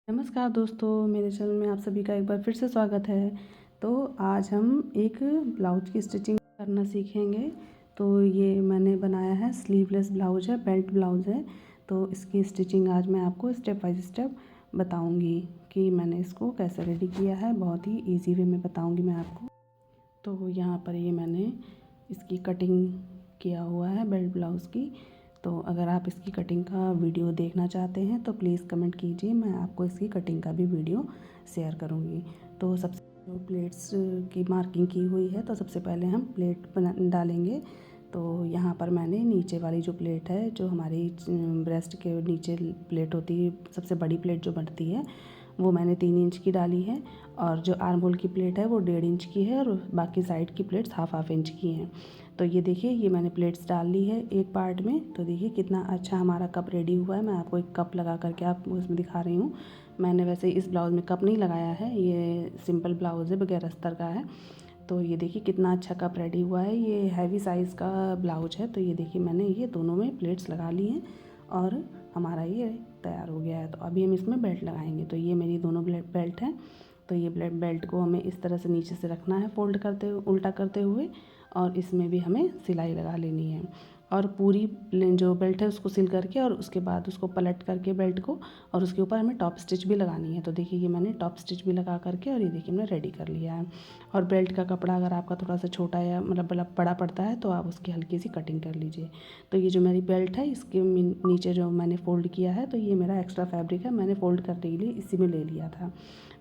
नमस्कार दोस्तों, मेरे चैनल में आप सभी का एक बार फिर से स्वागत है। तो आज हम एक ब्लाउज की स्टिचिंग करना सीखेंगे। तो ये मैंने बनाया है, स्लीवलेस ब्लाउज है, बेल्ट ब्लाउज है। तो इसकी स्टिचिंग आज मैं आपको स्टेप बाय स्टेप बताऊंगी कि मैंने इसको कैसे रेडी किया है। बहुत ही इजी वे में बताऊंगी मैं आपको। तो यहाँ पर ये मैंने इसकी कटिंग किया हुआ है बेल्ट ब्लाउज़ की। तो अगर आप इसकी कटिंग का वीडियो देखना चाहते हैं तो प्लीज़ कमेंट कीजिए, मैं आपको इसकी कटिंग का भी वीडियो शेयर करूँगी। तो सबसे जो प्लेट्स की मार्किंग की हुई है, तो सबसे पहले हम प्लेट बना डालेंगे। तो यहाँ पर मैंने नीचे वाली जो प्लेट है, जो हमारी ब्रेस्ट के नीचे प्लेट होती है, सबसे बड़ी प्लेट जो बनती है, वो मैंने 3 इंच की डाली है। और जो आर्म होल की प्लेट है वो 1.5 इंच की है, और बाकी साइड की प्लेट्स हाफ इंच की हैं। तो ये देखिए, ये मैंने प्लेट्स डाल ली है एक पार्ट में। तो देखिए कितना अच्छा हमारा कप रेडी हुआ है। मैं आपको एक कप लगा करके आपको इसमें दिखा रही हूँ। मैंने वैसे इस ब्लाउज़ में कप नहीं लगाया है, ये सिंपल ब्लाउज़ है, बगैर अस्तर का है। तो ये देखिए कितना अच्छा कप रेडी हुआ है। ये हैवी साइज़ का ब्लाउज है। तो ये देखिए मैंने ये दोनों में प्लेट्स लगा ली हैं और हमारा ये तैयार हो गया है। तो अभी हम इसमें बेल्ट लगाएंगे। तो ये मेरी दोनों बेल्ट हैं। तो ये बेल्ट को हमें इस तरह से नीचे से रखना है, फोल्ड करते हुए, उल्टा करते हुए, और इसमें भी हमें सिलाई लगा लेनी है। और पूरी जो बेल्ट है उसको सिल करके, और उसके बाद उसको पलट करके बेल्ट को, और उसके ऊपर हमें टॉप स्टिच भी लगानी है। तो देखिए ये मैंने टॉप स्टिच भी लगा करके, और ये देखिए मैंने रेडी कर लिया है। और बेल्ट का कपड़ा अगर आपका थोड़ा सा छोटा या मतलब बड़ा पड़ता है तो आप उसकी हल्की सी कटिंग कर लीजिए। तो ये जो मेरी बेल्ट है, इसके नीचे जो मैंने फ़ोल्ड किया है, तो ये मेरा एक्स्ट्रा फैब्रिक है, मैंने फ़ोल्ड करने के लिए इसी में ले लिया था।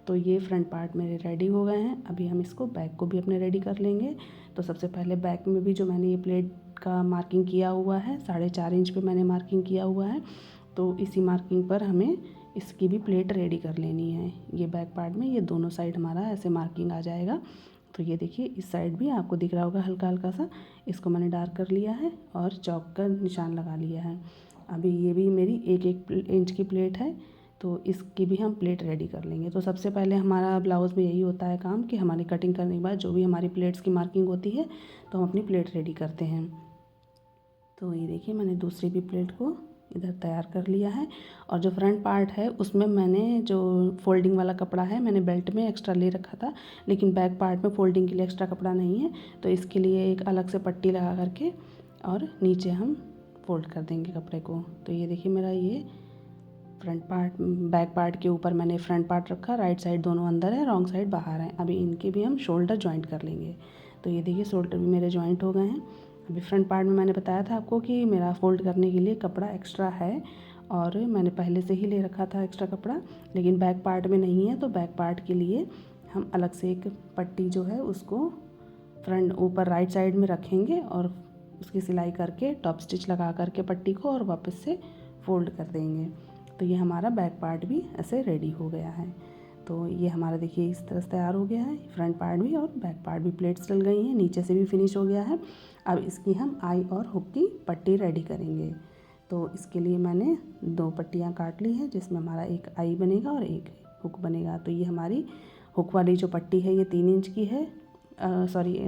तो ये फ्रंट पार्ट मेरे रेडी हो गए हैं। अभी हम इसको बैक को भी अपने रेडी कर लेंगे। तो सबसे पहले बैक में भी जो मैंने ये प्लेट का मार्किंग किया हुआ है, 4.5 इंच पे मैंने मार्किंग किया हुआ है। तो इसी मार्किंग पर हमें इसकी भी प्लेट रेडी कर लेनी है। ये बैक पार्ट में ये दोनों साइड हमारा ऐसे मार्किंग आ जाएगा। तो ये देखिए इस साइड भी आपको दिख रहा होगा हल्का हल्का सा, इसको मैंने डार्क कर लिया है और चौक का निशान लगा लिया है। अभी ये भी मेरी 1 इंच की प्लेट है। तो इसकी भी हम प्लेट रेडी कर लेंगे। तो सबसे पहले हमारा ब्लाउज़ में यही होता है काम कि हमारी कटिंग करने के बाद जो भी हमारी प्लेट्स की मार्किंग होती है, तो हम अपनी प्लेट रेडी करते हैं। तो ये देखिए मैंने दूसरी भी प्लेट को इधर तैयार कर लिया है। और जो फ्रंट पार्ट है उसमें मैंने जो फोल्डिंग वाला कपड़ा है, मैंने बेल्ट में एक्स्ट्रा ले रखा था, लेकिन बैक पार्ट में फोल्डिंग के लिए एक्स्ट्रा कपड़ा नहीं है। तो इसके लिए एक अलग से पट्टी लगा करके और नीचे हम फोल्ड कर देंगे कपड़े को। तो ये देखिए मेरा ये फ्रंट पार्ट, बैक पार्ट के ऊपर मैंने फ्रंट पार्ट रखा, राइट साइड दोनों अंदर है, रॉन्ग साइड बाहर है। अभी इनके भी हम शोल्डर जॉइंट कर लेंगे। तो ये देखिए शोल्डर भी मेरे जॉइंट हो गए हैं। अभी फ्रंट पार्ट में मैंने बताया था आपको कि मेरा फ़ोल्ड करने के लिए कपड़ा एक्स्ट्रा है, और मैंने पहले से ही ले रखा था एक्स्ट्रा कपड़ा, लेकिन बैक पार्ट में नहीं है। तो बैक पार्ट के लिए हम अलग से एक पट्टी जो है उसको फ्रंट ऊपर राइट साइड में रखेंगे, और उसकी सिलाई करके टॉप स्टिच लगा करके पट्टी को और वापस से फोल्ड कर देंगे। तो ये हमारा बैक पार्ट भी ऐसे रेडी हो गया है। तो ये हमारा देखिए इस तरह से तैयार हो गया है, फ्रंट पार्ट भी और बैक पार्ट भी। प्लेट्स डल गई हैं, नीचे से भी फिनिश हो गया है। अब इसकी हम आई और हुक की पट्टी रेडी करेंगे। तो इसके लिए मैंने 2 पट्टियाँ काट ली हैं, जिसमें हमारा एक आई बनेगा और एक हुक बनेगा। तो ये हमारी हुक वाली जो पट्टी है ये 3 इंच की है,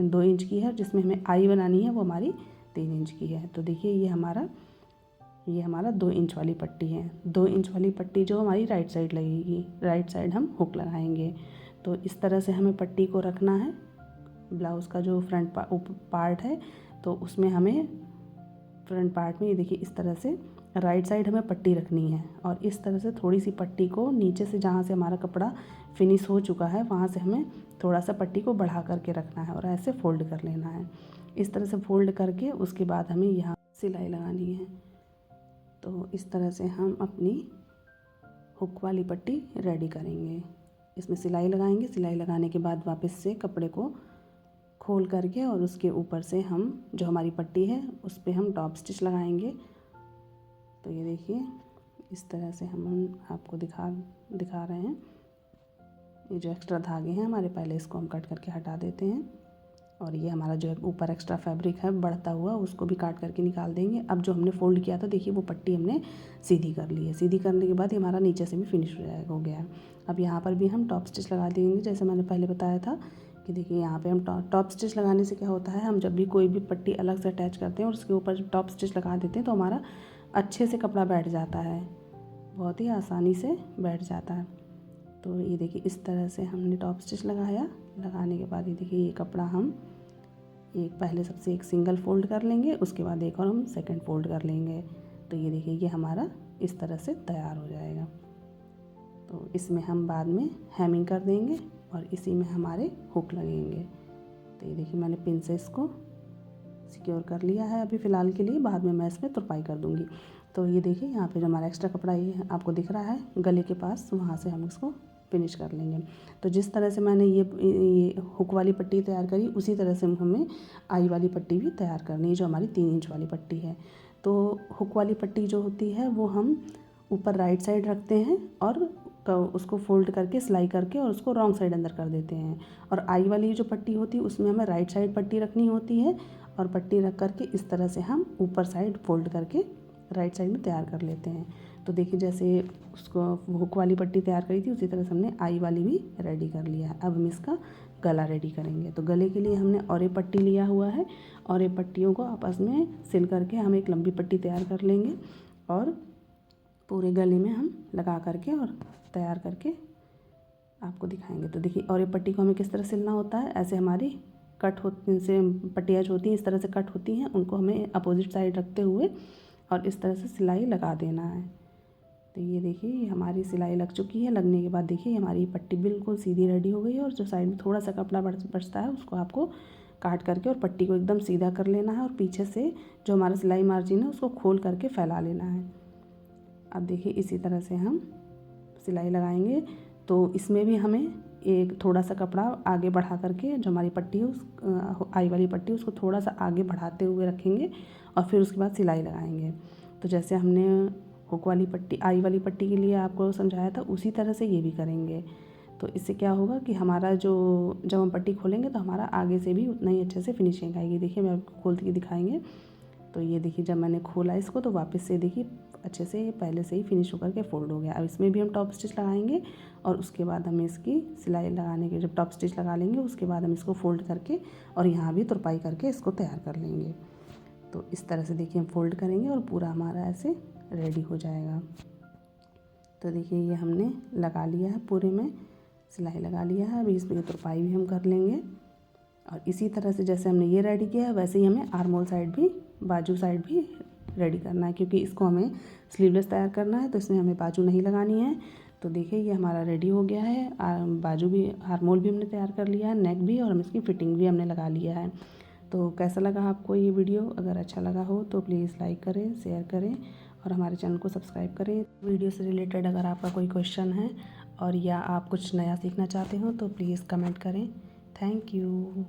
2 इंच की है। जिसमें हमें आई बनानी है वो हमारी 3 इंच की है। तो देखिए ये हमारा 2 इंच वाली पट्टी है। 2 इंच वाली पट्टी जो हमारी राइट साइड लगेगी, राइट साइड हम हुक लगाएंगे। तो इस तरह से हमें पट्टी को रखना है। ब्लाउज़ का जो फ्रंट पार्ट है, तो उसमें हमें फ्रंट पार्ट में ये देखिए इस तरह से राइट साइड हमें पट्टी रखनी है, और इस तरह से थोड़ी सी पट्टी को नीचे से, जहाँ से हमारा कपड़ा फिनिश हो चुका है, वहाँ से हमें थोड़ा सा पट्टी को बढ़ा करके रखना है और ऐसे फोल्ड कर लेना है। इस तरह से फोल्ड करके उसके बाद हमें यहाँ सिलाई लगानी है। तो इस तरह से हम अपनी हुक वाली पट्टी रेडी करेंगे। इसमें सिलाई लगाएंगे। सिलाई लगाने के बाद वापस से कपड़े को खोल करके, और उसके ऊपर से हम जो हमारी पट्टी है उस पर हम टॉप स्टिच लगाएंगे। तो ये देखिए इस तरह से हम आपको दिखा रहे हैं। ये जो एक्स्ट्रा धागे हैं हमारे, पहले इसको हम कट करके हटा देते हैं। और ये हमारा जो ऊपर एक्स्ट्रा फैब्रिक है बढ़ता हुआ, उसको भी काट करके निकाल देंगे। अब जो हमने फ़ोल्ड किया था, देखिए वो पट्टी हमने सीधी कर ली है। सीधी करने के बाद ये हमारा नीचे से भी फिनिश हो गया है। अब यहाँ पर भी हम टॉप स्टिच लगा देंगे, जैसे मैंने पहले बताया था कि देखिए यहाँ पे हम टॉप स्टिच लगाने से क्या होता है, हम जब भी कोई भी पट्टी अलग से अटैच करते हैं और उसके ऊपर जब टॉप स्टिच लगा देते हैं, तो हमारा अच्छे से कपड़ा बैठ जाता है, बहुत ही आसानी से बैठ जाता है। तो ये देखिए इस तरह से हमने टॉप स्टिच लगाया। लगाने के बाद ये देखिए ये कपड़ा हम एक पहले सबसे एक सिंगल फ़ोल्ड कर लेंगे, उसके बाद एक और हम सेकंड फ़ोल्ड कर लेंगे। तो ये देखिए ये हमारा इस तरह से तैयार हो जाएगा। तो इसमें हम बाद में हेमिंग कर देंगे और इसी में हमारे हुक लगेंगे। तो ये देखिए मैंने पिन से इसको सिक्योर कर लिया है अभी फ़िलहाल के लिए, बाद में मैं इसमें तुरपाई कर दूँगी। तो ये देखिए यहाँ पे जो हमारा एक्स्ट्रा कपड़ा ये आपको दिख रहा है गले के पास, वहाँ से हम इसको फिनिश कर लेंगे। तो जिस तरह से मैंने ये हुक वाली पट्टी तैयार करी, उसी तरह से हमें आई वाली पट्टी भी तैयार करनी है, जो हमारी 3 इंच वाली पट्टी है। तो हुक वाली पट्टी जो होती है वो हम ऊपर राइट साइड रखते हैं और उसको फोल्ड करके सिलाई करके और उसको रॉन्ग साइड अंदर कर देते हैं। और आई वाली जो पट्टी होती है उसमें हमें राइट साइड पट्टी रखनी होती है और पट्टी रख करके इस तरह से हम ऊपर साइड फोल्ड करके राइट साइड में तैयार कर लेते हैं। तो देखिए जैसे उसको हुक वाली पट्टी तैयार करी थी उसी तरह से हमने आई वाली भी रेडी कर लिया है। अब हम इसका गला रेडी करेंगे। तो गले के लिए हमने और एक पट्टी लिया हुआ है और ये पट्टियों को आपस में सिल करके हम एक लंबी पट्टी तैयार कर लेंगे और पूरे गले में हम लगा करके और तैयार करके आपको दिखाएंगे। तो देखिए और ये पट्टी को हमें किस तरह सिलना होता है, ऐसे हमारी कट होती से पट्टियाँ जो होती हैं इस तरह से कट होती हैं, उनको हमें अपोजिट साइड रखते हुए और इस तरह से सिलाई लगा देना है। तो ये देखिए ये हमारी सिलाई लग चुकी है। लगने के बाद देखिए हमारी पट्टी बिल्कुल सीधी रेडी हो गई है और जो साइड में थोड़ा सा कपड़ा बचता है उसको आपको काट करके और पट्टी को एकदम सीधा कर लेना है और पीछे से जो हमारा सिलाई मार्जिन है उसको खोल करके फैला लेना है। अब देखिए इसी तरह से हम सिलाई लगाएंगे। तो इसमें भी हमें एक थोड़ा सा कपड़ा आगे बढ़ा करके जो हमारी पट्टी है उस आई वाली पट्टी उसको थोड़ा सा आगे बढ़ाते हुए रखेंगे और फिर उसके बाद सिलाई लगाएंगे। तो जैसे हमने हुक वाली पट्टी आई वाली पट्टी के लिए आपको समझाया था उसी तरह से ये भी करेंगे। तो इससे क्या होगा कि हमारा जो जब हम पट्टी खोलेंगे तो हमारा आगे से भी उतना ही अच्छे से फिनिशिंग आएगी। देखिए मैं आपको खोल के दिखाएंगे। तो ये देखिए जब मैंने खोला इसको तो वापस से देखिए अच्छे से पहले से ही फिनिश होकर के फोल्ड हो गया। अब इसमें भी हम टॉप स्टिच लगाएंगे और उसके बाद हम इसकी सिलाई लगाने के जब टॉप स्टिच लगा लेंगे उसके बाद हम इसको फोल्ड करके और यहाँ भी तुरपाई करके इसको तैयार कर लेंगे। तो इस तरह से देखिए हम फोल्ड करेंगे और पूरा हमारा ऐसे रेडी हो जाएगा। तो देखिए ये हमने लगा लिया है, पूरे में सिलाई लगा लिया है। अभी इसमें तुरपाई भी हम कर लेंगे और इसी तरह से जैसे हमने ये रेडी किया है वैसे ही हमें आर्म होल साइड भी बाजू साइड भी रेडी करना है, क्योंकि इसको हमें स्लीवलेस तैयार करना है तो इसमें हमें बाजू नहीं लगानी है। तो देखिए ये हमारा रेडी हो गया है। बाजू भी आर्म होल भी हमने तैयार कर लिया है, नेक भी, और हम इसकी फिटिंग भी हमने लगा लिया है। तो कैसा लगा आपको ये वीडियो? अगर अच्छा लगा हो तो प्लीज़ लाइक करें, शेयर करें और हमारे चैनल को सब्सक्राइब करें। वीडियो से रिलेटेड अगर आपका कोई क्वेश्चन है और या आप कुछ नया सीखना चाहते हो तो प्लीज़ कमेंट करें। Thank you.